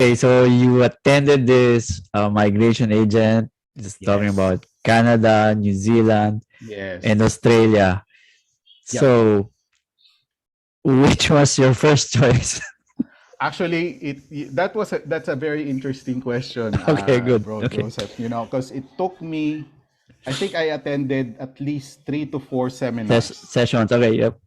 Okay, so you attended this migration agent, just talking Yes. about Canada, New Zealand, and Yes. Australia. Yep. So, which was your first choice? Actually, that's a very interesting question, Okay, good. bro Okay. Joseph. Because it took me, I think I attended at least 3 to 4 seminars. Sessions. Okay, yep.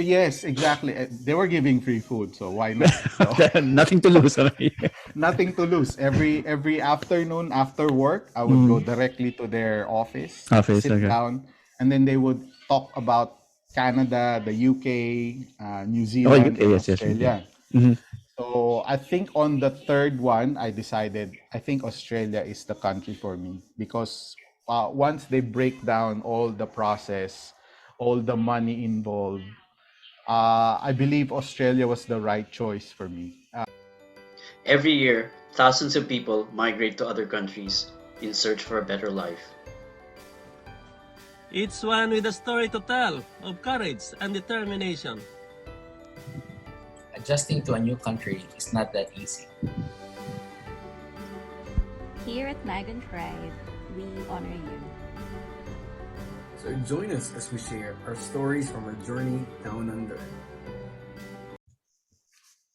Yes, exactly. They were giving free food, so why not? So Nothing to lose. Okay. nothing to lose. Every afternoon after work, I would go Mm. directly to their office, Office. sit Okay. down, and then they would talk about Canada, the UK, New Oh, Zealand, UK. and Yes, yes, UK. Australia. Hmm. So I think on the third one, I decided I think Australia is the country for me because once they break down all the process, all the money involved, I believe Australia was the right choice for me. Every year, thousands of people migrate to other countries in search for a better life. Each one with a story to tell of courage and determination. Adjusting to a new country is not that easy. Here at Migrant Tribe, we honor you. So join us as we share our stories from our journey down under.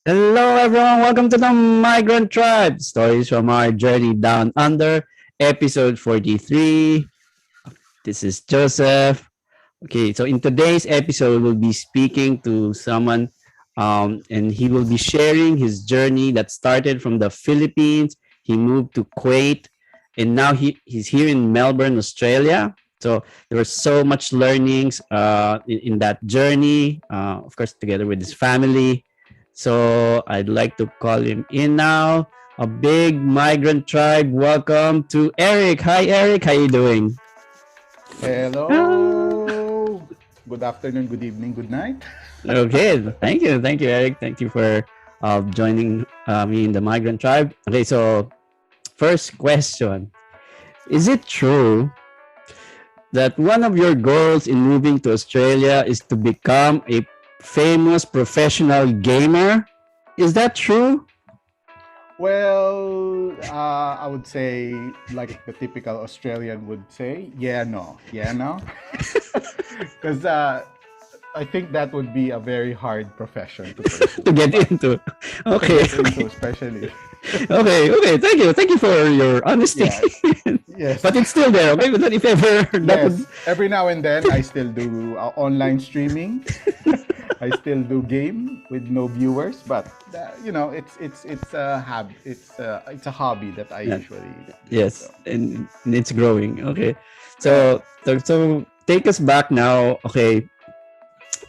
Hello, everyone. Welcome to the Migrant Tribe. Stories from our journey down under, episode 43. This is Joseph. Okay, so in today's episode, we'll be speaking to someone, and he will be sharing his journey that started from the Philippines. He moved to Kuwait, and now he's here in Melbourne, Australia. So there was so much learnings in that journey, of course, together with his family. So I'd like to call him in now. A big Migrant Tribe. Welcome to Eric. Hi, Eric. How you doing? Hello. Good afternoon, good evening, good night. Okay, thank you, Eric. Thank you for joining me in the Migrant Tribe. Okay, so first question: is it true that one of your goals in moving to Australia is to become a famous professional gamer? Is that true? Well, I would say, like the typical Australian would say, yeah, no. Because I think that would be a very hard profession to pursue. To get into. To Okay. get into, especially. Okay. Thank you for your honesty. Yes. Yes. But it's still there. Okay, but if ever that would. Yes. Every now and then, I still do online streaming. I still do game with no viewers, but it's a it's a hobby that I Yeah. usually do. Yes, So. and it's growing. Okay, so take us back now. Okay,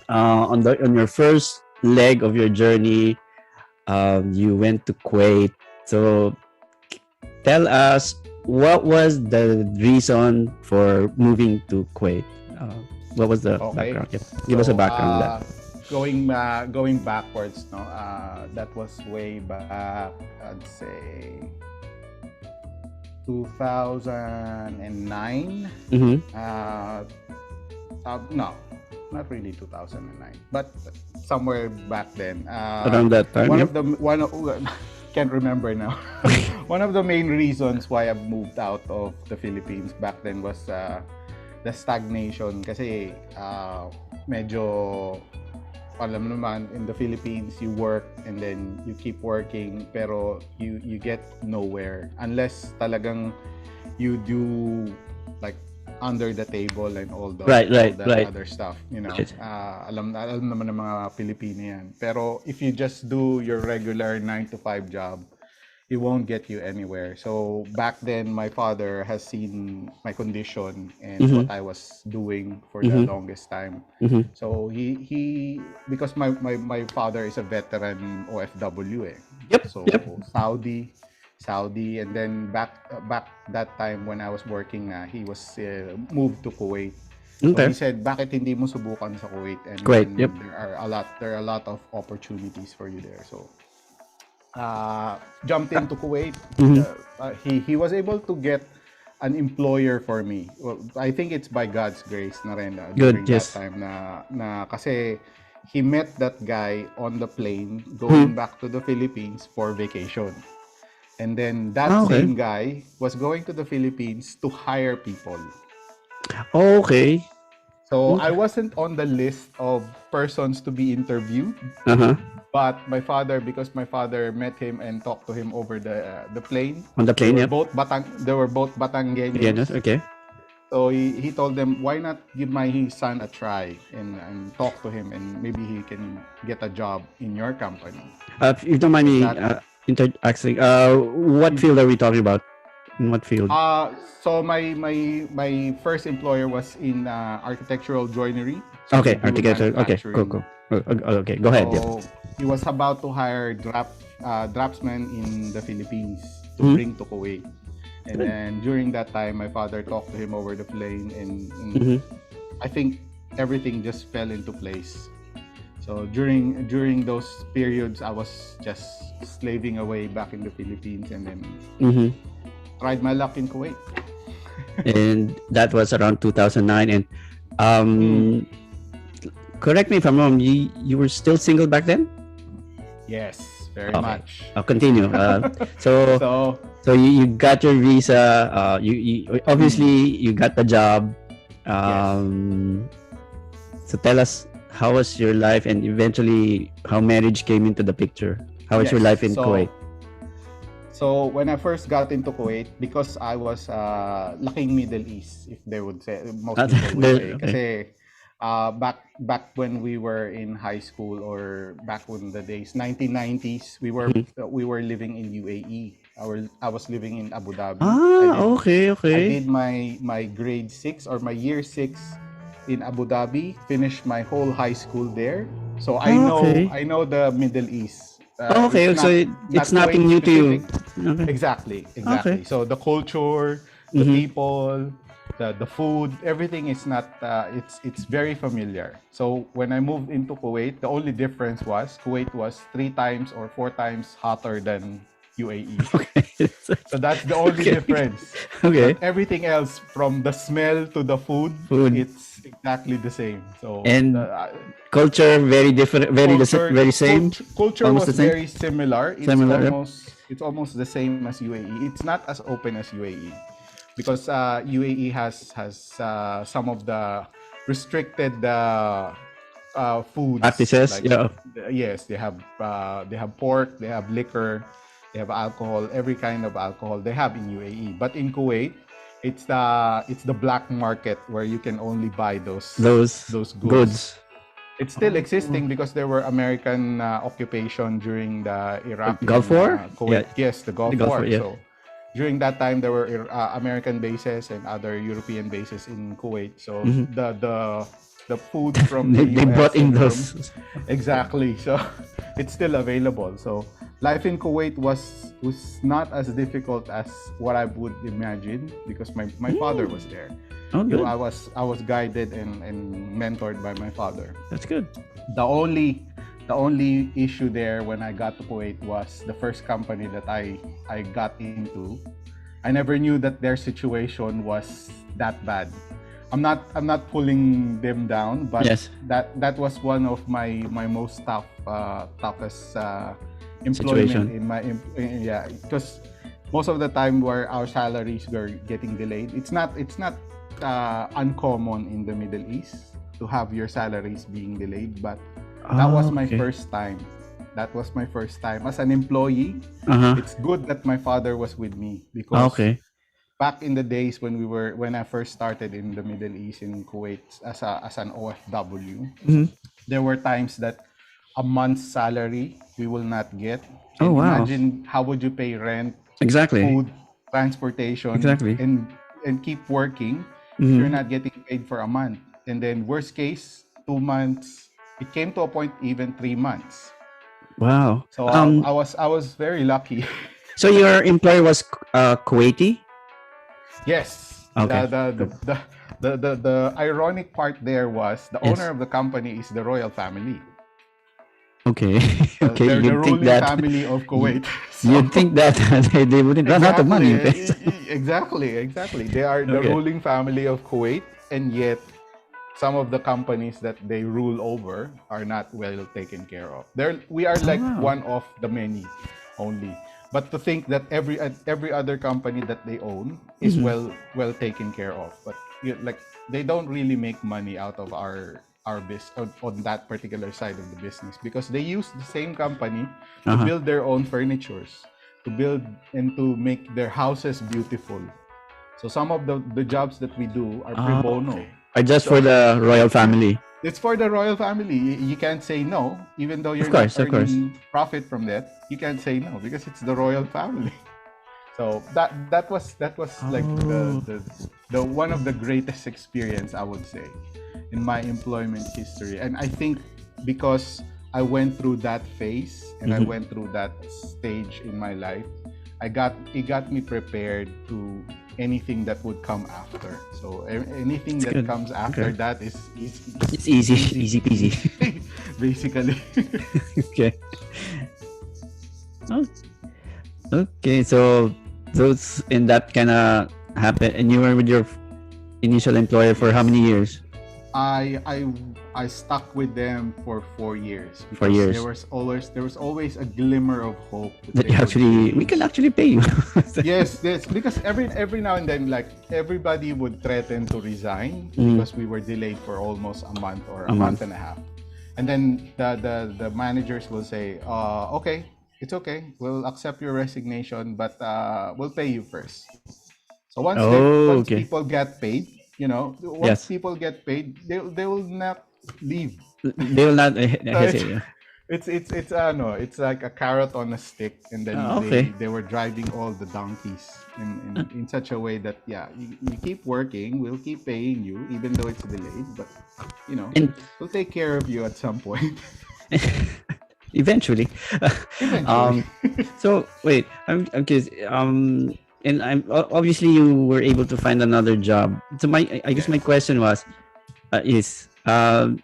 on your first leg of your journey, you went to Kuwait. So tell us, what was the reason for moving to Kuwait? What was the Okay. background? Yep. Give us a background on that. Going backwards, no, that was way back. I'd say 2009. Mm-hmm. No, not really 2009, but somewhere back then. Around that time. One Yep. of the one of, can't remember now. One of the main reasons why I moved out of the Philippines back then was the stagnation kasi medyo alam naman in the Philippines you work and then you keep working pero you get nowhere unless talagang you do like under the table and all Right. that other stuff, Yes. alam naman ng mga Pilipino yan, pero if you just do your regular 9 to 5 job, it won't get you anywhere. So back then my father has seen my condition and Mhm. what I was doing for the longest time. Mhm. So he because my father is a veteran OFW eh. Yep. So Yep. Saudi, and then back that time when I was working na, he was moved to Kuwait. So Okay. he said, bakit hindi mo subukan sa Kuwait? And Kuwait, then yep. there are a lot of opportunities for you there. So jumped into Kuwait. Mhm. He was able to get an employer for me. Well, I think it's by God's grace na rin Good, during yes. that time na kasi he met that guy on the plane going back to the Philippines for vacation. And then that Okay. same guy was going to the Philippines to hire people. Okay. So I Okay. wasn't on the list of persons to be interviewed, Uh-huh. but my father, because my father met him and talked to him over the plane. On the plane, yep. They were both Again, Batangueños. okay. So he told them, why not give my son a try and talk to him, and maybe he can get a job in your company. If you don't mind So me that asking, what field are we talking about? In what field? so my first employer was in architectural joinery. So Okay, we do architecture. Okay, cool, manufacturing. cool. Okay, go ahead. Yep. So he was about to hire draftsmen in the Philippines to Mhm. bring to Kuwait. And then during that time, my father talked to him over the plane, and Mhm. I think everything just fell into place. So during those periods, I was just slaving away back in the Philippines, and then Mhm. tried my luck in Kuwait. And that was around 2009. And Mm. correct me if I'm wrong. You were still single back then? Yes, very Okay. much. I'll continue. So So so you got your visa. You obviously you got the job. yes. So tell us, how was your life, and eventually how marriage came into the picture? How was your Yes. life in Kuwait? So when I first got into Kuwait, because I was laking Middle East, if they would say, most people would say, Okay. kasi back when we were in high school, or back in the days 1990s, we were living in UAE. I was living in Abu Dhabi. Okay, I okay. did my grade 6 or my year 6 in Abu Dhabi, finished my whole high school there. So Okay. I know the Middle East. Okay, It's so it's not nothing Kuwait new to you. specific. Okay. Exactly, Okay. exactly. So the culture, the Mm-hmm. people, the food, everything is not. It's very familiar. So when I moved into Kuwait, the only difference was Kuwait was 3 times or 4 times hotter than UAE. Okay. So that's the only Okay. difference. Okay. But everything else, from the smell to the food, Food it's exactly the same. So and culture very different, very same, culture almost was the same, very similar. similar. Yep. It's almost the same as UAE. It's not as open as UAE, because UAE has some of the restricted foods, Practices. like Yeah. yes, they have pork, they have liquor, they have alcohol, every kind of alcohol they have in UAE. But in Kuwait, it's the black market where you can only buy Those those goods. goods. It's still Oh. existing because there were American occupation during the Iraq Gulf and War. Kuwait. Yeah. Yes, the The Gulf Gulf War. War. Yeah. So during that time, there were American bases and other European bases in Kuwait. So Mhm. the food from the They brought US in and those. exactly. So it's still available. So life in Kuwait was not as difficult as what I would imagine, because my father was there. Oh, good. I was guided and mentored by my father. That's good. The only issue there when I got to Kuwait was the first company that I got into. I never knew that their situation was that bad. I'm not pulling them down, but Yes. that was one of my most toughest employment Situation. yeah, because most of the time where our salaries were getting delayed, it's not uncommon in the Middle East to have your salaries being delayed, but that was my Okay. first time. That was my first time as an employee. Uh-huh. It's good that my father was with me, because Okay. back in the days when I first started in the Middle East in Kuwait as an OFW, Mhm. there were times that a month's salary we will not get. Oh, And wow. imagine, how would you pay rent, Exactly. food, transportation, Exactly. and keep working if you're Mhm. not getting paid for a month? And then worst case, 2 months. It came to a point even 3 months. Wow. So I was very lucky. So your employer was Kuwaiti? Yes. Okay. The ironic part there was the Yes. owner of the company is the royal family. Okay. Okay. They're the You'd think ruling that family of Kuwait. you'd think that they wouldn't run out of money. Exactly. They are the Okay. ruling family of Kuwait, and yet some of the companies that they rule over are not well taken care of. We are Oh, like wow. one of the many only. but to think that every other company that they own is Mhm. well taken care of. But like they don't really make money out of our on that particular side of the business because they use the same company to Uh-huh. build their own furnitures, to build and to make their houses beautiful. So some of the jobs that we do are pro Oh, bono. okay. Are just So for the royal family. it's for the royal family. You can't say no, even though Of you're not course, of course. earning profit from that. You can't say no because it's the royal family. So that was like Oh. the one of the greatest experience I would say in my employment history. And I think because I went through that phase and I Mhm. went through that stage in my life, it got me prepared to anything that would come after. So anything It's that good. comes after Okay. that is It's easy, easy peasy. basically. Okay. Oh, okay. So those in that kind of happened, and you were with your initial employer for how Yes. many years? I I I stuck with them for 4 years 4 because years. there was always a glimmer of hope that That they you would actually, we can change. actually pay you. Yes, because every now and then, like everybody would threaten to resign Mm, because we were delayed for almost a month or a a month month. and a half, and then the managers will say, okay, it's okay, we'll accept your resignation, but we'll pay you first. So Oh, once okay. people get paid, once Yes. people get paid, they will not leave. They will not So hesitate. Yeah. it's no, it's like a carrot on a stick, and then Okay. they were driving all the donkeys Uh, in such a way that yeah, you keep working, we'll keep paying you even though it's delayed, but you know, And we'll take care of you at some point. eventually. Eventually. um. So wait, I'm curious. And obviously you were able to find another job. So I guess my Yes. question is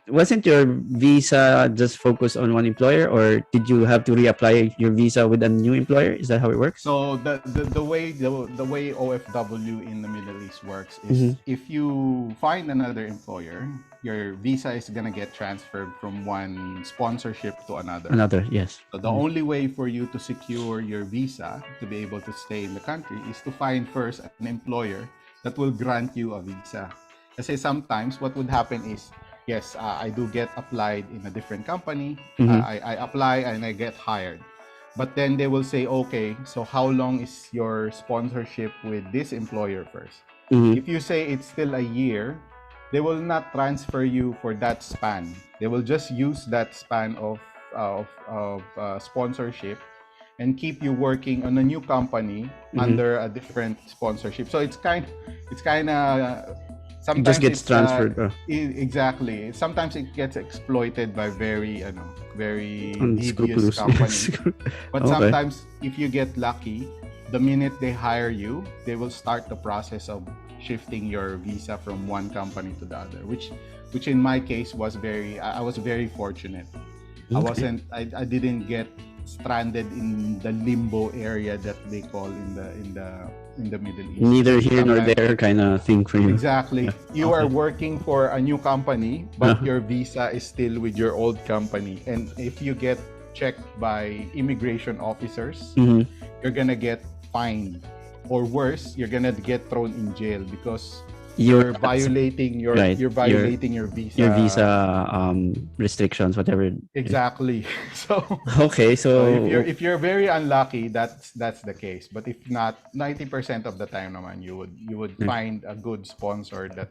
wasn't your visa just focused on one employer, or did you have to reapply your visa with a new employer? Is that how it works? So the way OFW in the Middle East works Mm-hmm. is if you find another employer, your visa is gonna get transferred from one sponsorship to another. Another, yes. So the only way for you to secure your visa to be able to stay in the country is to find first an employer that will grant you a visa. Kasi sometimes what would happen is, yes, I do get applied in a different company. Mm-hmm. I apply and I get hired. But then they will say, okay, so how long is your sponsorship with this employer first? Mm-hmm. If you say it's still a year, they will not transfer you for that span. They will just use that span of sponsorship and keep you working on a new company Mm-hmm. under a different sponsorship. So it's kind of It just sometimes gets it's transferred exactly, sometimes it gets exploited by very devious unscrupulous. companies. But Okay. sometimes, if you get lucky, the minute they hire you, they will start the process of shifting your visa from one company to the other, which in my case was I was very fortunate. Okay. I didn't get stranded in the limbo area that they call in the Middle East. Neither here nor Sometimes there kind of thing for you. exactly, Yeah. you are Okay. working for a new company, but Uh-huh. your visa is still with your old company, and if you get checked by immigration officers, Mm-hmm. you're gonna get fined, or worse, you're gonna get thrown in jail because You're you're not violating right. your visa. Your visa restrictions, whatever. Exactly. So Okay, so so if you're very unlucky, that's the case. But if not, 90% of the time naman you would mm, find a good sponsor that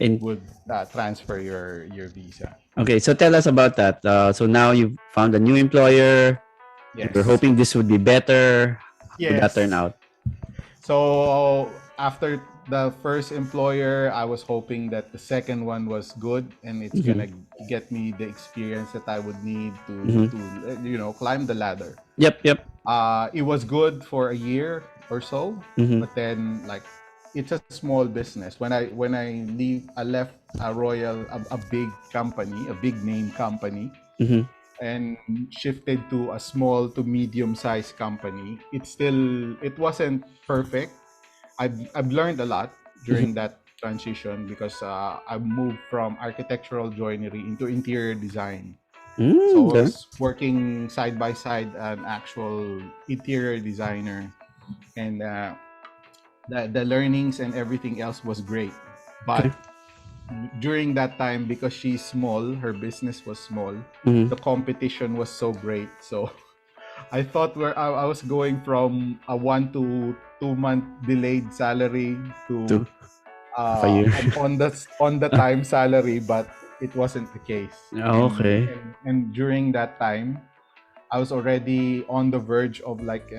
and would transfer your visa. okay, so tell us about that. So now you've found a new employer. You were Yes. hoping this would be better. How did that turn Yes. out? So after the first employer, I was hoping that the second one was good and it's Mm-hmm. gonna get me the experience that I would need Mm-hmm. to climb the ladder. Yep, yep. It was good for a year or so, Mm-hmm. but then like it's a small business. I left a big company, a big name company, Mm-hmm. and shifted to a small to medium sized company. It wasn't perfect. I've learned a lot Mm-hmm. during that transition because I moved from architectural joinery into interior design. So I Okay. was working side by side an actual interior designer, and the learnings and everything else was great. Okay. But during that time, because she's small, her business was small, Mm. the competition was so great. So I thought I was going from a 1 to 2 month delayed salary to To a year. an on the time salary, but it wasn't the case. Okay. And during that time, I was already on the verge of, like,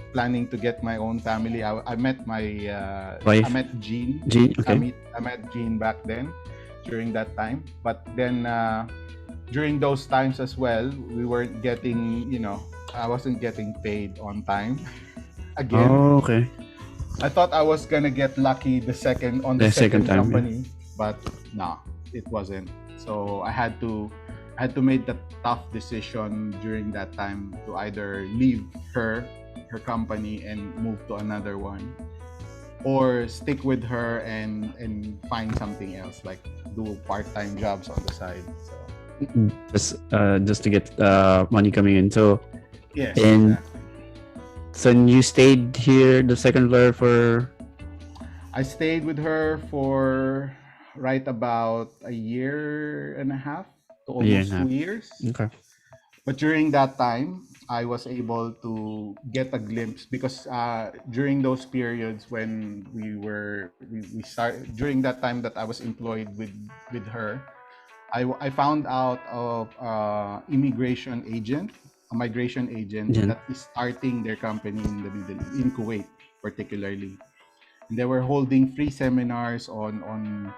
planning to get my own family. I met I Wife. met Jean. Jean. Okay. I met Jean back then, during that time. But then during those times as well, we weren't getting, I wasn't getting paid on time. Again, Oh, okay. I thought I was gonna get lucky on the The second second time. Yeah. company, but no, it wasn't. So I had to make the tough decision during that time to either leave her company and move to another one, or stick with her and find something else, like do part-time jobs on the side. So Just to get money coming in. So yes, and exactly. so you stayed here the second floor for I stayed with her for right about a year and a half to a year and almost a half. 2 years. Okay. But during that time, I was able to get a glimpse, because during those periods when we start during that time that I was employed with her, I found out of a migration agent Jan. that is starting their company in the in Kuwait, particularly. And they were holding free seminars on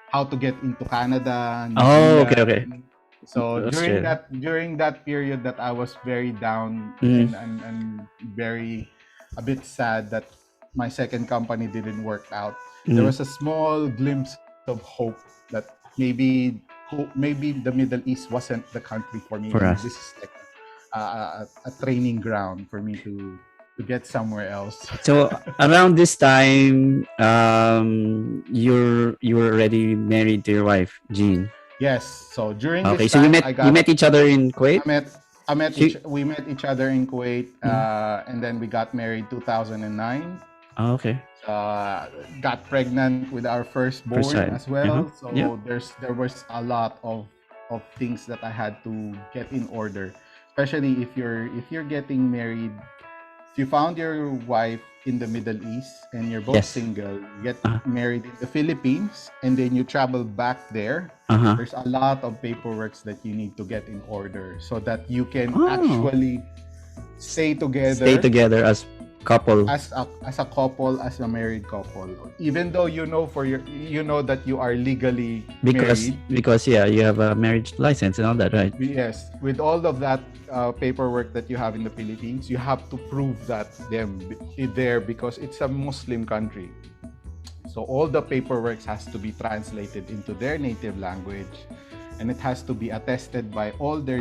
how to get into Canada, New Oh, okay, okay. Zealand. So Australia. during that period that I was very down, Mm. and very a bit sad that my second company didn't work out, there Mm. was a small glimpse of hope that maybe the Middle East wasn't the country for me, For and us. this is like a training ground for me to get somewhere else. So around this time, you were already married to your wife, Jean. Yes. So during Okay, this so you time, met you met each other in Kuwait. She, we met each other in Kuwait, Mhm. and then we got married 2009. Oh, okay. Uh, got pregnant with our First firstborn child. as well. Yeah. So there was a lot of things that I had to get in order, especially if you're getting married. If you found your wife in the Middle East and you're both Yes. single, you get Uh married in the Philippines, and then you travel back there, huh. there's a lot of paperwork that you need to get in order so that you can Oh. actually stay Stay together together as couple. as a couple, as a married couple, even though you know that you are legally married. Because yeah, you have a marriage license and all that, right? Yes, with all of that paperwork that you have in the Philippines, you have to prove that there, because it's a Muslim country. So all the paperwork has to be translated into their native language, and it has to be attested by all their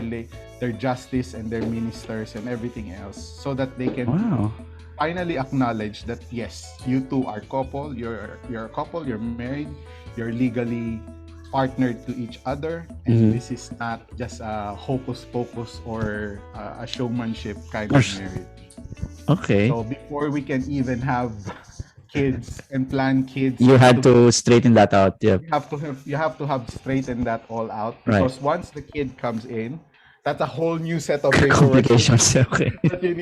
justice and their ministers and everything else, so that they can Wow. finally acknowledge that yes, you two are couple, you're a couple, you're married, you're legally partnered to each other, and Mhm. this is not just a hocus pocus or a showmanship kind Or of s- marriage. Okay. So before we can even have kids and plan kids, You had to straighten that out. Yeah. you have to have straightened that all out, Right. because once the kid comes in, that's a whole new set of paperwork Complications. Okay. that you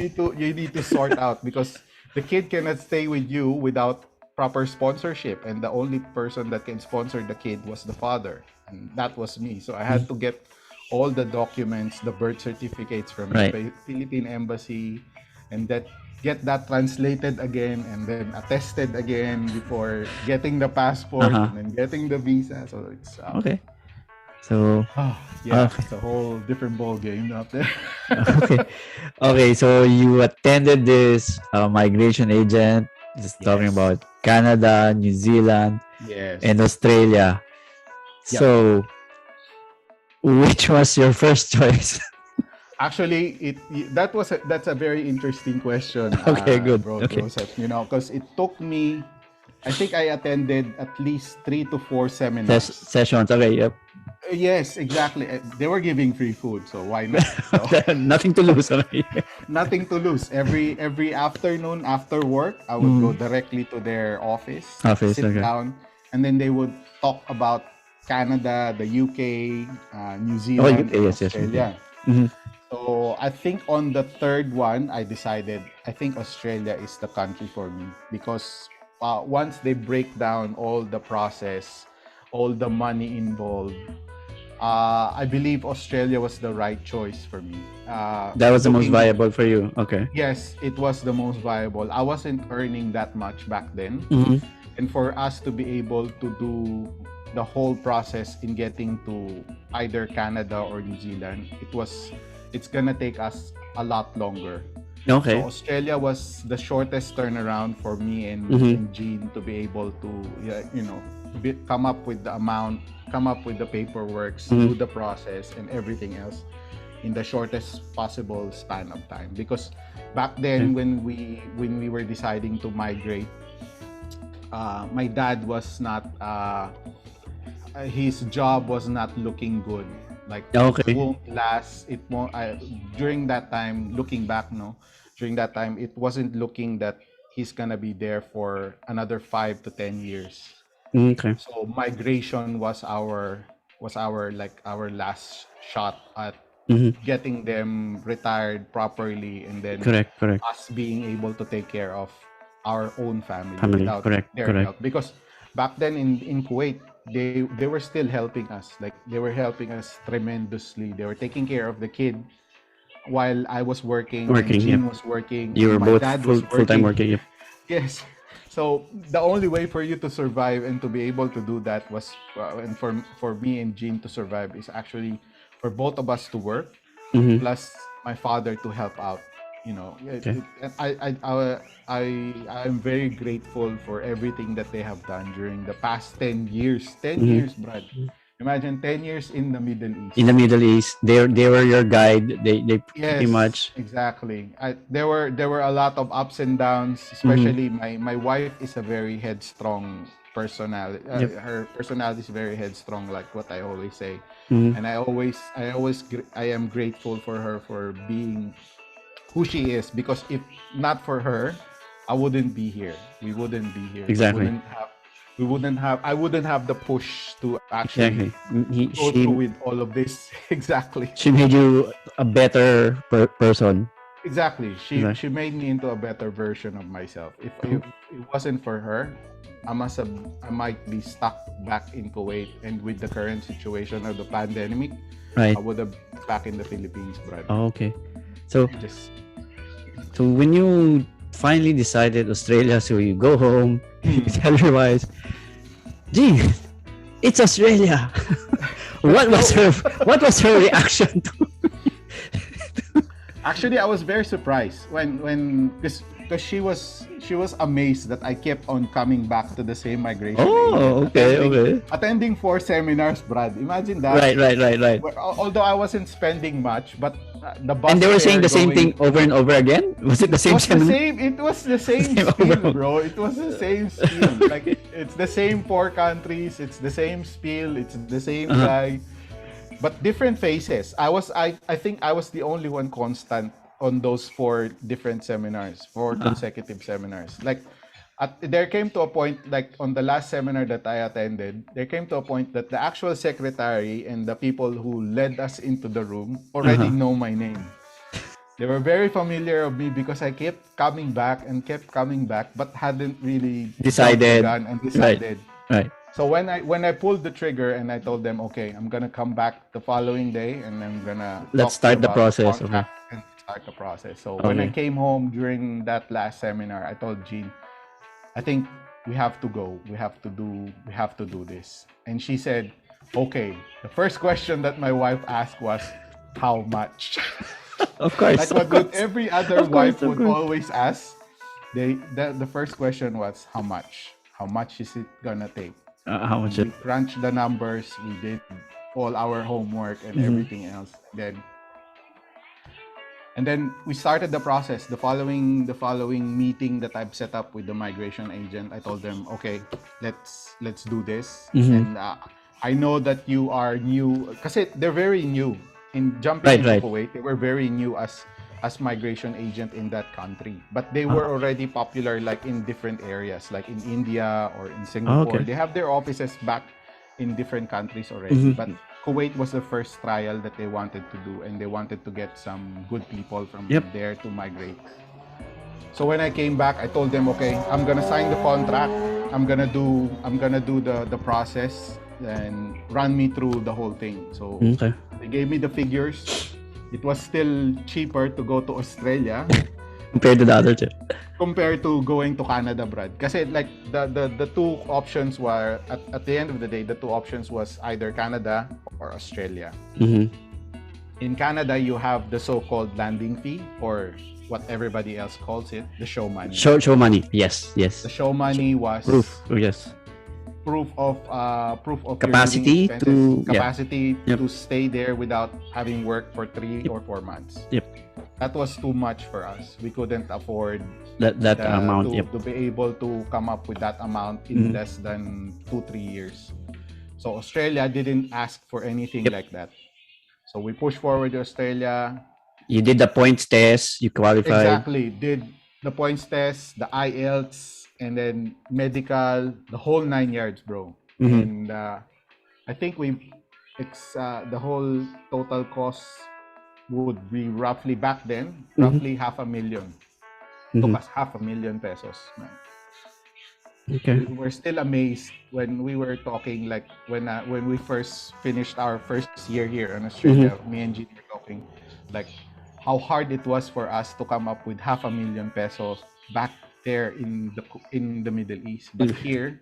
need to sort out, because the kid cannot stay with you without proper sponsorship, and the only person that can sponsor the kid was the father, and that was me. So I had to get all the documents, the birth certificates from Right. the Philippine embassy, and get that translated again, and then attested again before getting the passport, Uh-huh. and then getting the visa. So it's Okay. So yeah, okay. it's a whole different ball game out there. Okay. Okay. So you attended this migration agent, just talking Yes. about Canada, New Zealand, Yes. and Australia. Yep. So which was your first choice? Actually, that's a very interesting question, Okay, good. bro Okay. Joseph. Because it took me, I think I attended at least 3 to 4 seminars. Sessions. Okay. Yep. Yes, exactly. They were giving free food, so why not? So Nothing to lose. Okay. nothing to lose. Every afternoon after work, I would go directly to their office, Office. sit Okay. down, and then they would talk about Canada, the UK, New Oh, Zealand, UK. and Yes, yes, UK. Australia. Mhm. So I think on the third one, I decided I think Australia is the country for me because once they break down all the process, all the money involved, I believe Australia was the right choice for me. That was the most Looking, viable for you. Okay. yes, it was the most viable. I wasn't earning that much back then, Mhm. and for us to be able to do the whole process in getting to either Canada or New Zealand, it's gonna take us a lot longer. So Okay. Australia was the shortest turnaround for me Mhm. and Jean to be able to, yeah, come up with the amount, come up with the paperwork, do the process, and everything else in the shortest possible span of time. Because back then, when we were deciding to migrate, my dad was not. His job was not looking good. Like it Okay. won't last. It won't. During that time, looking back, no, during that time, it wasn't looking that he's gonna be there for another 5 to 10 years. Okay. So migration was our like our last shot at Mhm. getting them retired properly, and then Correct. Correct. us being able to take care of our own family Family. without Correct. their Correct. help. Because back then in Kuwait, they were still helping us. Like they were helping us tremendously. They were taking care of the kid while I was working and Working. Yep. Jean was working You and were my both dad was full time working. working. Yep. Yes. So the only way for you to survive and to be able to do that was, and for me and Jean to survive is actually for both of us to work, Mhm. plus my father to help out. Okay. And I'm very grateful for everything that they have done during the past 10 years. 10 years, Mhm. Brad. Imagine 10 years in the Middle In the East. Middle East, they were your guide. They pretty Yes, much. exactly. There were a lot of ups and downs. Mhm. Especially my wife is a very headstrong personality. Yep. Her personality is very headstrong, like what I always say. Mhm. And I am grateful for her for being who she is, because if not for her, I wouldn't be here. We wouldn't be here. We Exactly. wouldn't have. We wouldn't have. I wouldn't have the push to actually Exactly. go through with all of this. Exactly. She made you a better person. Exactly. She Exactly. she made me into a better version of myself. If it wasn't for her, I might be stuck back in Kuwait, and with the current situation of the pandemic, Right. I would have been back in the Philippines, brother. Oh, okay. So Just when you finally decided Australia, so you go home, you tell your wife, "Gee, it's Australia." What was her reaction to? Actually, I was very surprised when because she was amazed that I kept on coming back to the same migration Oh, agent, okay, okay. attending 4 seminars, Brad. Imagine that. Right. Although I wasn't spending much, but the bus And they were saying fare the same going, thing over and over again. Was it the it same was the seminar? same. It was the same Same spiel, overall. bro. It was the same spiel. Like it's the same 4 countries. It's the same spiel. It's the same guy, but different faces. I think I was the only one constant on those 4 different seminars, 4 consecutive seminars. Like there came to a point, like on the last seminar that I attended, there came to a point that the actual secretary and the people who led us into the room already know my name. They were very familiar of me because I kept coming back and kept coming back, but hadn't really jumped the Decided. gun and Right. decided. Right. So when I pulled the trigger and I told them, okay, I'm gonna come back the following day and I'm gonna Let's talk to you start the about the process. Okay. contract and start the process. So when I Okay. came home during that last seminar, I told Jean, I think we have to go. We have to do this. And she said, okay. The first question that my wife asked was, how much? Of course. Like what would every other Of course, wife of would course. always ask. The first question was, how much? How much is it gonna take? How much? We crunched the numbers. We did all our homework and everything else. And then we started the process. The following meeting that I've set up with the migration agent, I told them, okay, let's do this. And I know that you are new kasi they're very new in jumping into Right. Kuwait. They were very new as migration agent in that country, but they were already popular like in different areas, like in India or in Singapore. Okay. They have their offices back in different countries already, but Kuwait was the first trial that they wanted to do, and they wanted to get some good people from Yep. there to migrate. So when I came back, I told them, okay, I'm gonna sign the contract. I'm gonna do the process and run me through the whole thing. So Okay. they gave me the figures. It was still cheaper to go to Australia Compared to the other two. compared to going to Canada, Brad. Kasi like the two options were at the end of the day, the two options was either Canada or Australia. Mm-hmm. In Canada, you have the so-called landing fee, or what everybody else calls it, the show money. Show money. Yes. The show money was Proof. Oh, yes. proof of your Capacity living expenses, to- yeah. capacity Yep. to stay there without having worked for 3 or 4 months. Yep. That was too much for us. We couldn't afford That amount. to, Yep. to be able to come up with that amount in Mhm. less than 2-3 years. So Australia didn't ask for anything Yep. like that. So we pushed forward to Australia. You did the points test. You qualified. Exactly. Did the points test, the IELTS, and then medical, the whole 9 yards, bro. Mhm. And I think the whole total cost would be roughly back then, roughly $500,000. Took Mhm. us $500,000 pesos, man. Okay. We were still amazed when we were talking, like when we first finished our first year here in Australia. Me and Gene were talking like how hard it was for us to come up with $500,000 pesos back there in the Middle East. But here,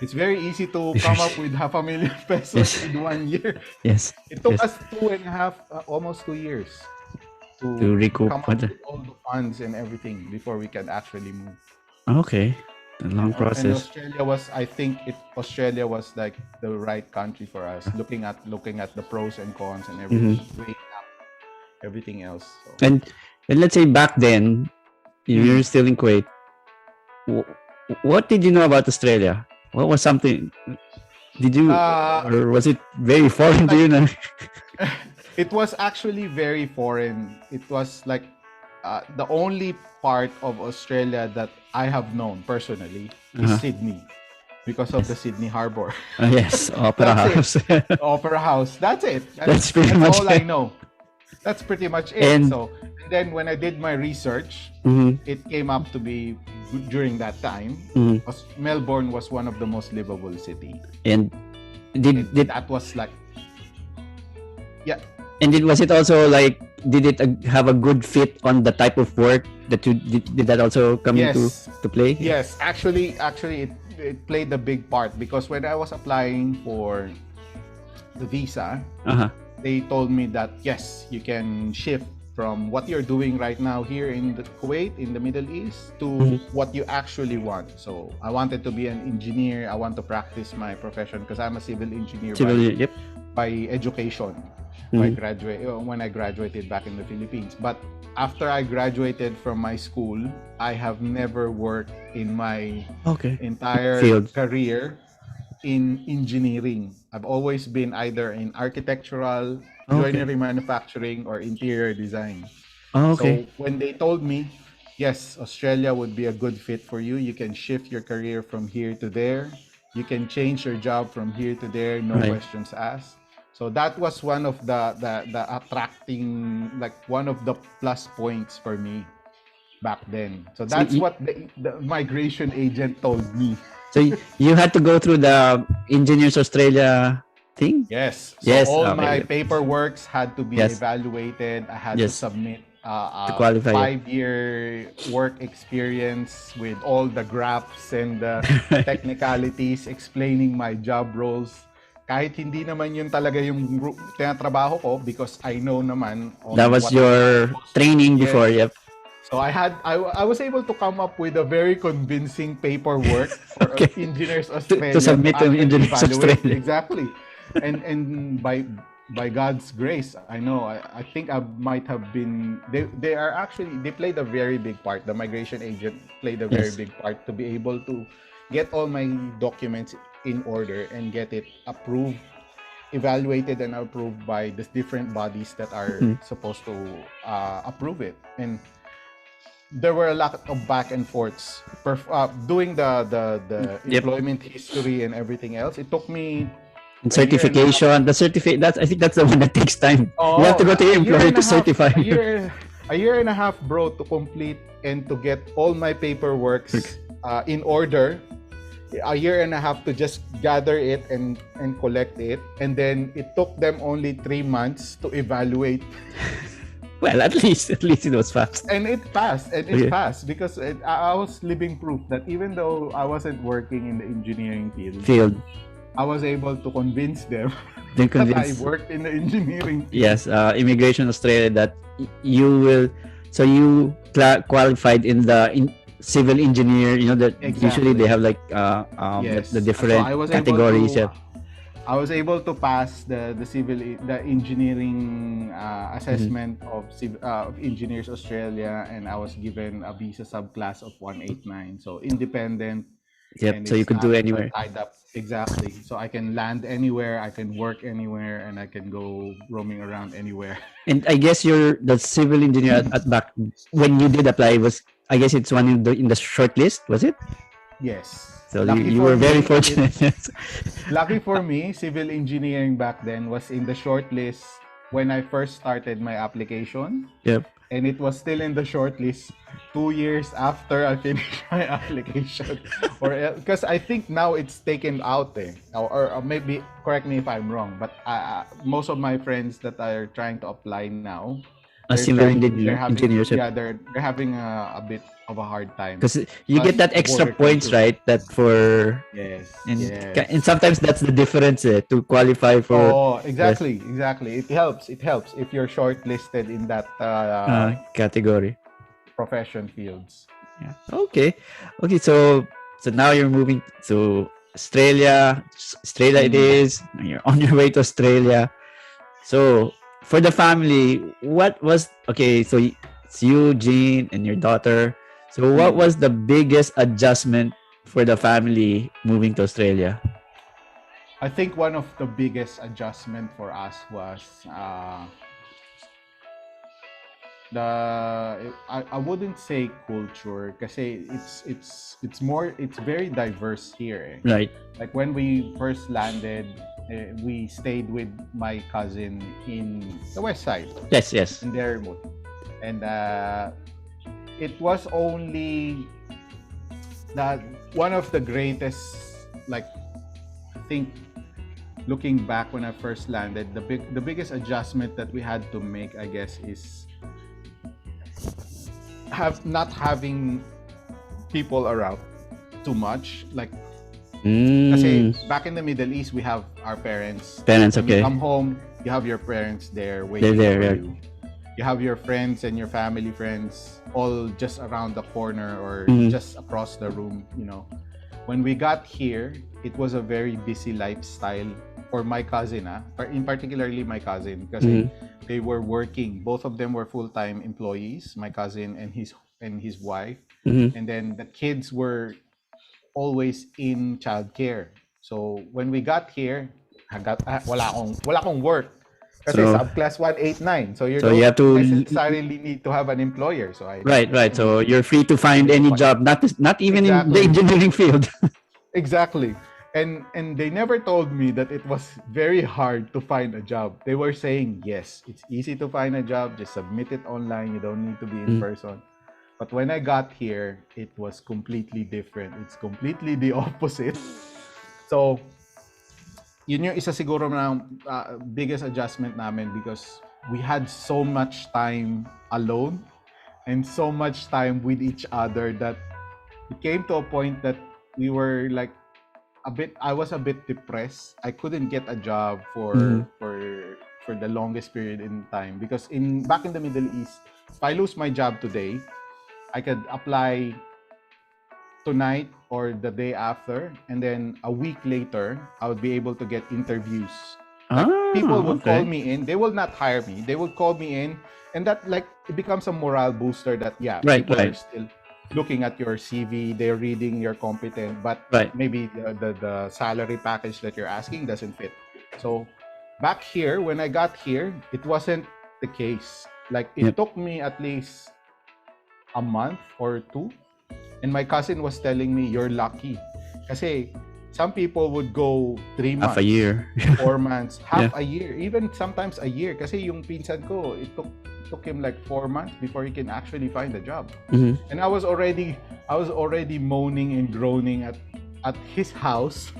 it's very easy to come up with $500,000 pesos Yes. in 1 year. Yes. It took Yes. us 2.5, almost 2 years To recoup. come up with all the funds and everything before we can actually move. Okay. A long And process. Australia was like the right country for us, looking at the pros and cons and everything, weighing up everything else. So. And let's say back then, you're still in Kuwait. What did you know about Australia? What was something? Did you, or was it very foreign to you? Na? It was actually very foreign. It was like the only part of Australia that I have known personally is Sydney, because of the Sydney Harbor. Yes, Opera That's House. Opera House. That's it. That's pretty much all I it. know. That's pretty much it. And- And then when I did my research, Mhm. it came up to be during that time, Mhm. Melbourne was one of the most livable city. And did That was like, yeah, was it also like, did it have a good fit on the type of work that you did that also come into yes, to play? yes. Actually, it played a big part, because when I was applying for the visa, Uh-huh. they told me that yes, you can shift from what you're doing right now here in the Kuwait, in the Middle East, to what you actually want. So I wanted to be an engineer. I want to practice my profession because I'm a civil engineer Civil, yep. by education. When I graduated back in the Philippines. But after I graduated from my school, I have never worked in my Okay. entire Field. career in engineering. I've always been either in architectural, Okay. joinery manufacturing, or interior design. Oh, okay. So when they told me, yes, Australia would be a good fit for you, you can shift your career from here to there, you can change your job from here to there, no Right. questions asked. So that was one of the attracting, like one of the plus points for me back then. So that's what the migration agent told me. So you had to go through the Engineers Australia thing? Yes. So Yes, all okay. my paperworks had to be Yes. evaluated. I had to Yes. submit To qualify. 5-year work experience with all the graphs and the technicalities explaining my job roles. Kahit hindi naman yun talaga yung tinatrabaho ko, because I know naman on That was what your training Yes. before, yep. So I was able to come up with a very convincing paperwork for Okay. Engineers Australia submit to actually Engineers evaluate. Australia. Exactly. And by God's grace, I know I think I might have been they are actually, they played a very big part. The migration agent played a very Yes. big part to be able to get all my documents in order and get it approved evaluated and approved by the different bodies that are Mhm. supposed to approve it. And there were a lot of back and forths doing the Yep. employment history and everything else. It took me And a year and a half. certification, the certificate. That's I think that's the one that takes time. You have to Oh, go to your a year employer and to a half, certify. a year and a half, bro, to complete and to get all my paperworks in order. A year and a half to just gather it and collect it, and then it took them only 3 months to evaluate, Well, at least it was fast. and it passed, and Okay. it passed because I was living proof that even though I wasn't working in the engineering field, I was able to convince them Then that I convince. worked in the engineering field. Yes, Immigration Australia that you will. So you qualified in the civil engineer. You know that usually they Exactly. have like Yes. the different So I was categories. able Yeah. to I was able to pass the engineering assessment of Engineers Australia, and I was given a visa subclass of 189. So independent, Yep. and So you it's could do not anywhere. tied up. Exactly. So I can land anywhere, I can work anywhere, and I can go roaming around anywhere. And I guess you're the civil engineer at back when you did apply was I guess it's one in the short list, was it? Yes. So Lucky you for were very me, fortunate. lucky for me, civil engineering back then was in the short list when I first started my application. Yep. And it was still in the shortlist 2 years after I finished my application, or because I think now it's taken out there, or maybe correct me if I'm wrong, but most of my friends that are trying to apply now, A civil engineer, they're having a bit of a hard time because you get that extra border points, control. right? That for Yes, and sometimes that's the difference to qualify for Oh, exactly. It helps. It helps if you're shortlisted in that category. profession fields. Yeah. Okay. Okay. So now you're moving to Australia. Australia it is. You're on your way to Australia. So for the family, what was okay? So it's you, Jean, and your daughter. So what was the biggest adjustment for the family moving to Australia? I think one of the biggest adjustment for us was I wouldn't say culture kasi it's very diverse here. Right. Like when we first landed, we stayed with my cousin in the west side. Yes. Yes. In Derrimut. And it was only that one of the greatest, like, I think looking back when I first landed, the biggest adjustment that we had to make, I guess, is not having people around too much. Like, kasi back in the Middle East, we have our parents. Parents, When okay. you come home, you have your parents there waiting They're for there, you. You have your friends and your family friends all just around the corner or just across the room, you know. When we got here, it was a very busy lifestyle for my cousin, or in particularly my cousin, because they were working. Both of them were full-time employees, my cousin and his wife. And then the kids were always in childcare. So when we got here, wala akong work. Kasi So- subclass 189. So you So don't you have to necessarily need to have an employer. So right. So you're free to find any job, not even in the Exactly. engineering field. Exactly. And they never told me that it was very hard to find a job. They were saying, yes, it's easy to find a job. Just submit it online. You don't need to be in person. But when I got here, it was completely different. It's completely the opposite. So, yun yung isa siguro na biggest adjustment namin because we had so much time alone and so much time with each other that it came to a point that we were like I was a bit depressed. I couldn't get a job for the longest period in time because back in the Middle East, if I lose my job today, I could apply tonight or the day after, and then a week later, I would be able to get interviews. Like, people would call me in. They will not hire me. They would call me in, and that, like, it becomes a morale booster that people are still looking at your CV. They're reading you're competent, but maybe the salary package that you're asking doesn't fit. So back here, when I got here, it wasn't the case. Like, it Yep. took me at least a month or two. And my cousin was telling me, you're lucky. Kasi some people would go 3 months. Half a year. 4 months, half Yeah. a year, even sometimes a year. Kasi yung pinsan ko, it took him like 4 months before he can actually find a job. Mhm. And I was already moaning and groaning at his house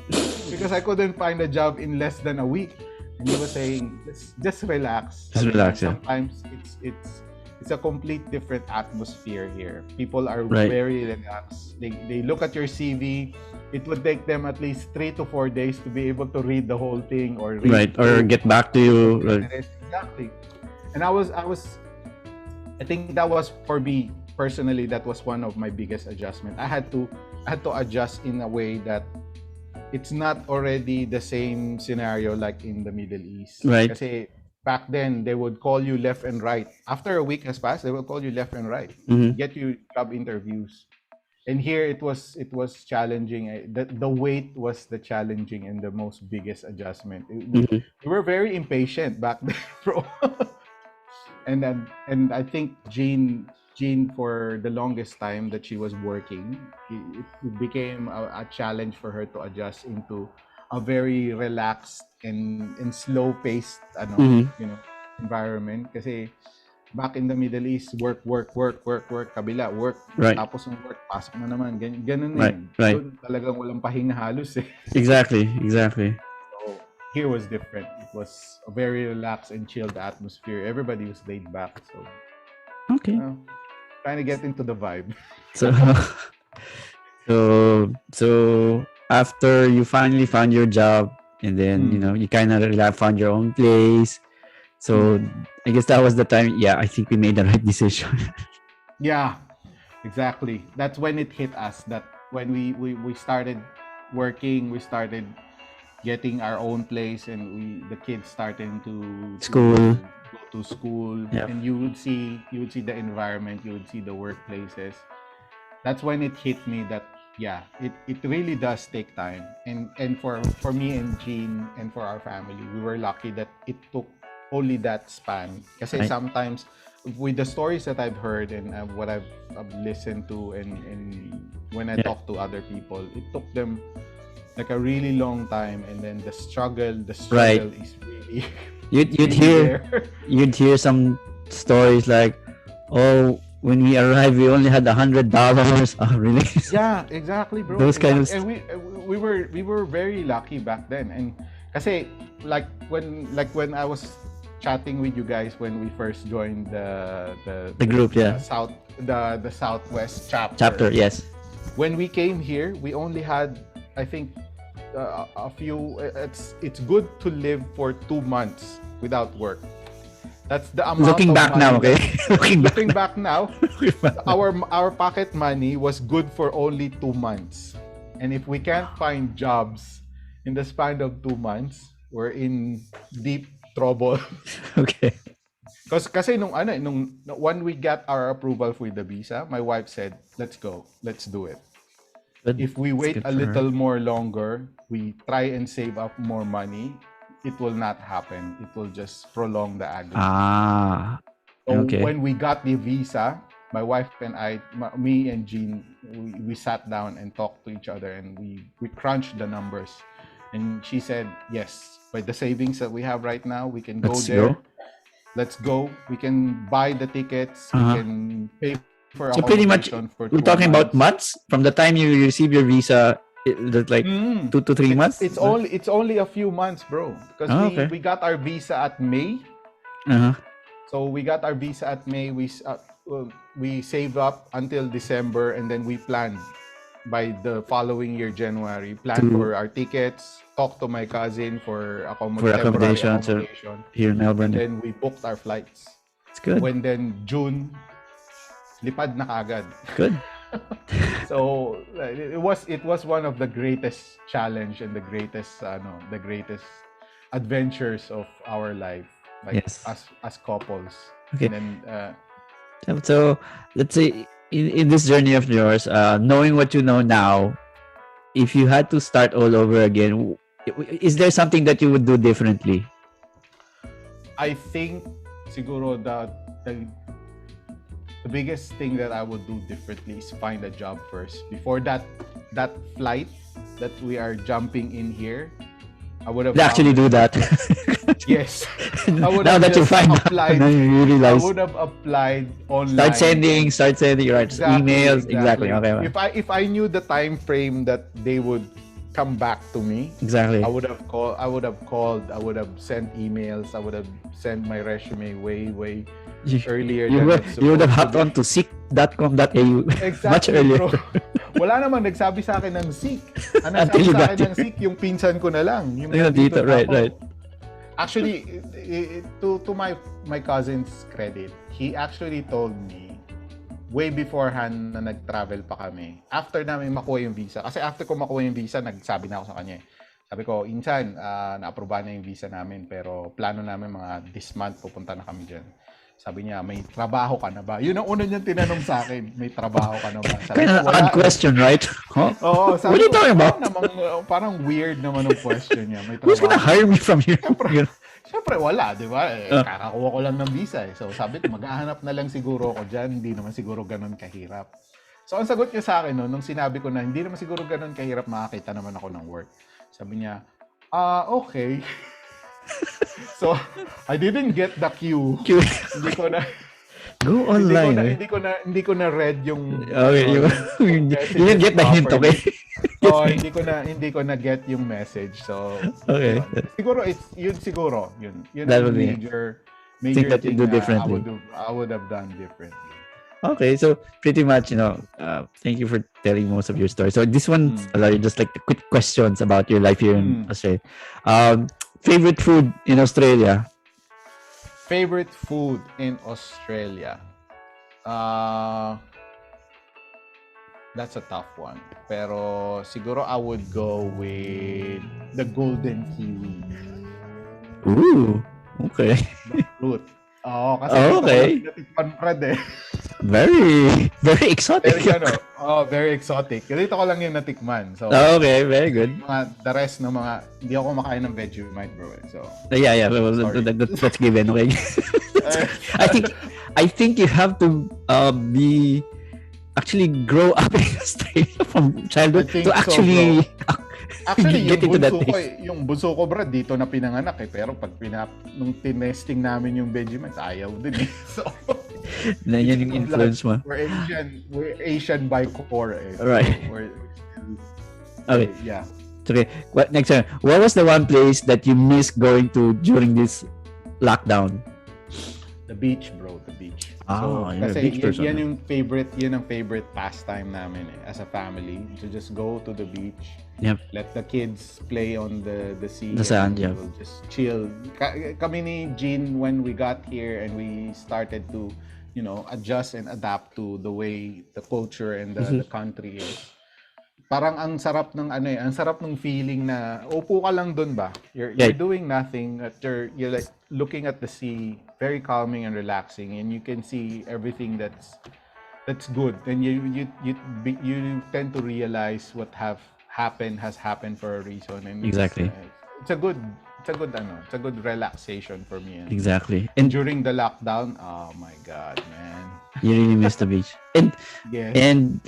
because I couldn't find a job in less than a week. And he was saying, just relax. Just relax, yeah. Sometimes it's a complete different atmosphere here. People are Right. very relaxed. They look at your CV. It would take them at least 3 to 4 days to be able to read the whole thing or read Right. Or through. get back to you. Right. Exactly. And I think that was, for me personally, that was one of my biggest adjustment. I had to adjust in a way that it's not already the same scenario like in the Middle East. Right. Kasi back then they would call you left and right. After a week has passed, they will call you left and right, Mhm. get you job interviews. And here it was challenging. The wait was the challenging and the most biggest adjustment. Mhm. We were very impatient back then, bro. And I think Jean for the longest time that she was working, it became a challenge for her to adjust into a very relaxed and slow paced Mhm. environment. Kasi back in the Middle East, work, kabila, work, Right. tapos ng work, pasok na naman. Ganun Right, eh. right. Doon talagang walang pahinga halos eh. Exactly. So here was different. It was a very relaxed and chilled atmosphere. Everybody was laid back. So Okay. trying to get into the vibe. So, so after you finally found your job, and then you kind of found your own place. So I guess that was the time. Yeah, I think we made the right decision. Yeah, exactly. That's when it hit us that when we started working, we started getting our own place, and the kids starting to School. go to school, Yeah. and you would see the environment, you would see the workplaces. That's when it hit me that yeah, it really does take time, and for me and Jean and for our family, we were lucky that it took only that span. Kasi Right. sometimes with the stories that I've heard and what I've listened to and when I Yeah. talk to other people, it took them like a really long time, and then the struggle Right. is really You'd really hear there. you'd hear some stories like, oh, when we arrived, we only had $100. Oh, really? Yeah, exactly, bro. Those kind of And we were very lucky back then. And kasi like when I was chatting with you guys when we first joined the group, yeah. the Southwest chapter. Chapter, yes. When we came here, we only had, I think, a few. It's good to live for 2 months without work. That's the amount. Looking of back money now, okay? that- Looking back back. now, our pocket money was good for only 2 months. And if we can't find jobs in the span of 2 months, we're in deep trouble. Okay. Kasi when we got our approval for the visa, my wife said, "Let's go. Let's do it." Good. If we That's wait good a for her. little more longer, we try and save up more money, it will not happen. It will just prolong the agony. Ah, So okay. when we got the visa, my wife and I, me and Jean, we sat down and talked to each other, and we crunched the numbers. And she said, yes, with the savings that we have right now, we can go Let's there. go. Let's go. We can buy the tickets. Uh-huh. We can pay for So pretty much, accommodation for we're 2 talking about months. months from the time you receive your visa. That's like Mm. 2 to 3 months. It's only a few months, bro. Because Oh, okay. we got our visa at May. Uh-huh. So we got our visa at May. We saved up until December, and then we planned by the following year, January. Planned To- for our tickets. Talked to my cousin for For temporary accommodation, so- accommodation. Here in And Melbourne. then we booked our flights. It's good. When then June, lipad na kagad. Good. So it was one of the greatest challenge and the greatest adventures of our life, like Yes. as couples. Okay. And then So let's say in this journey of yours, knowing what you know now, if you had to start all over again, is there something that you would do differently? I think siguro the biggest thing that I would do differently is find a job first. Before that flight that we are jumping in here, I would have They actually found do that. yes. I would Now have that you just find out, applied. now you I realize. would have applied online. Start sending, right? Emails, exactly. Okay. If I knew the time frame that they would come back to me, Exactly. I would have called. I would have sent emails. I would have sent my resume way earlier. You than would, it's you would have supposed hopped to on to seek.com.au Exactly, much earlier. bro. Wala naman nagsabi sa akin ng Sikh. Ang Until nagsabi you sa got akin ng here. Sikh, yung pinsan ko na lang. Yung Ayun, nandito dito, na right, ako. right. Actually, to my cousin's credit, he actually told me way beforehand na nag-travel pa kami. After namin makuha yung visa. Kasi after ko makuha yung visa, nagsabi na ako sa kanya. Sabi ko, Insan, na-aprobahan na yung visa namin, pero plano namin mga this month pupunta na kami dyan. Sabi niya, may trabaho ka na ba? Yun ang una niyang tinanong sa akin, may trabaho ka na ba? Sabi Kind ko, of wala. odd question, right? Huh? Oo, What are you talking about? Parang weird naman ang question niya. May Who's gonna hire me from here? Siyempre wala, di ba? Kakakuha ko lang ng visa eh. So sabi ko, maghahanap na lang siguro ako dyan. Hindi naman siguro ganun kahirap. So ang sagot niya sa akin nung sinabi ko na hindi naman siguro ganun kahirap makakita naman ako ng work. Sabi niya, okay. So, I didn't get the cue. Hindi ko na Go online. hindi ko na read yung Okay, you didn't get the hint, okay? hindi ko na get yung message. So, Okay. siguro yun siguro. Yun That ang would be major thing that you do na differently. I would have done differently. Okay, so pretty much, thank you for telling most of your story. So this one, just like the quick questions about your life here in Australia. Favorite food in Australia? Favorite food in Australia? That's a tough one. Pero siguro I would go with the golden kiwi. Ooh, okay. The fruit. Oo, kasi Okay. natikman Brad eh. Very, very exotic. Very exotic. Dito ko lang yung natikman. So, Okay, very good. the rest ng hindi ako kumakain ng Vegemite, bro. So, Yeah. Well, that's given. Okay. I think you have to actually grow up in Australia from childhood I think to actually Actually, get into that yung bunso ko, bro, dito na pinanganak eh. Pero pag nung tinesting namin yung Vegemite, ayaw din eh. So, na yan yung influence mo. We're Asian by core eh. Right. Okay. Yeah. Okay. Next one. What was the one place that you missed going to during this lockdown? The beach, bro. The beach. You're a Kasi beach person. yan ang favorite pastime namin eh, as a family. To just go to the beach. Yep. Let the kids play on the sea. The sand, and yeah. we'll just chill. Kami ni Jean, when we got here and we started to, adjust and adapt to the way the culture and the country is. Parang ang sarap ng ang sarap ng feeling na upo ka lang doon ba? You're doing nothing, you're like looking at the sea, very calming and relaxing, and you can see everything that's good, and you tend to realize what has happened for a reason, and Exactly. It's a good relaxation for me. Exactly. And during the lockdown, oh my god, man. You really miss the beach. Yes. And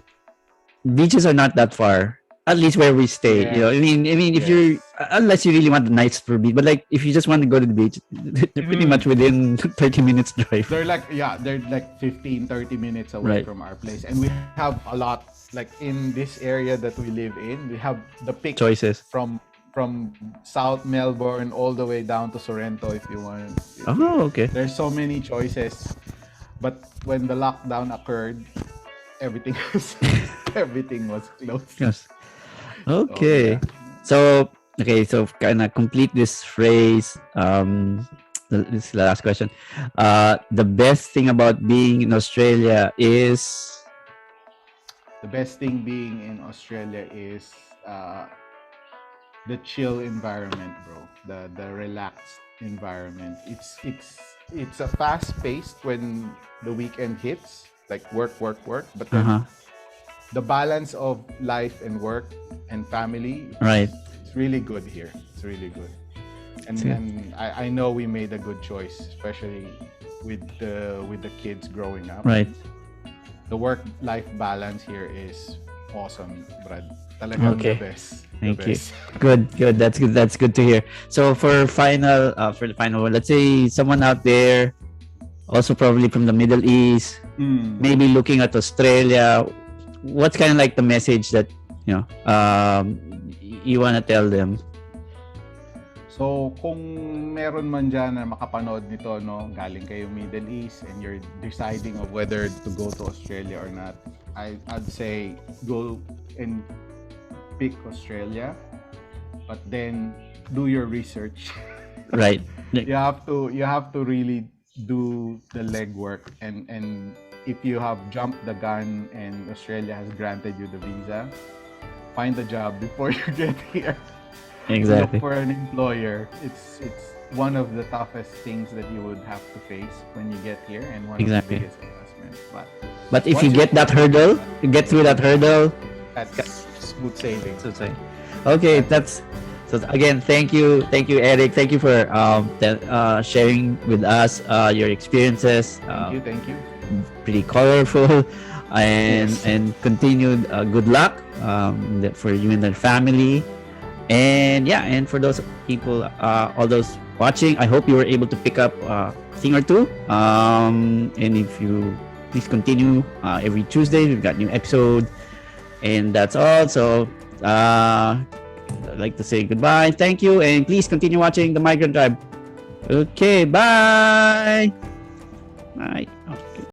beaches are not that far. At least where we stay. Yeah. I mean if you're unless you really want the nights for beach, but like if you just want to go to the beach, they're pretty much within 30 minutes drive. They're like 15, 30 minutes away Right. from our place. And we have a lot, like in this area that we live in, we have the pick Choices. from South Melbourne all the way down to Sorrento if you want. Oh, okay. There's so many choices. But when the lockdown occurred, everything was closed. Yes. Okay. So, So kind of complete this phrase. This is the last question. The best thing about being in Australia is the best thing being in Australia is the chill environment, bro. The relaxed environment. It's a fast paced when the weekend hits, like work, but then the balance of life and work and family, right. it's really good here. It's really good. And I know we made a good choice, especially with the kids growing up. Right. The work-life balance here is awesome, Brad. Talagang Okay. the best. Thank you. best. Good. That's good. That's good to hear. So for the final one, let's say someone out there, also probably from the Middle East, maybe looking at Australia, what's kind of like the message that you want to tell them? So, kung meron man dyan na makapanood nito, no, galing kayo Middle East and you're deciding of whether to go to Australia or not, I'd say go and pick Australia, but then do your research. Right. You have to really do the legwork, and if you have jumped the gun and Australia has granted you the visa, find a job before you get here. Exactly. Look for an employer. It's one of the toughest things that you would have to face when you get here, and one Exactly. of the biggest investments. But if once you get that hurdle, you get through that hurdle. that's smooth sailing. So say, okay, that's so. Again, thank you, Eric. Thank you for sharing with us your experiences. Thank you. Pretty colorful, and Yes. and continued good luck for you and your family. And yeah, and for those people, all those watching, I hope you were able to pick up a thing or two. And if you please continue every Tuesday, we've got new episode, and that's all. So I'd like to say goodbye, thank you, and please continue watching the Migrant Tribe. Okay, bye. Bye.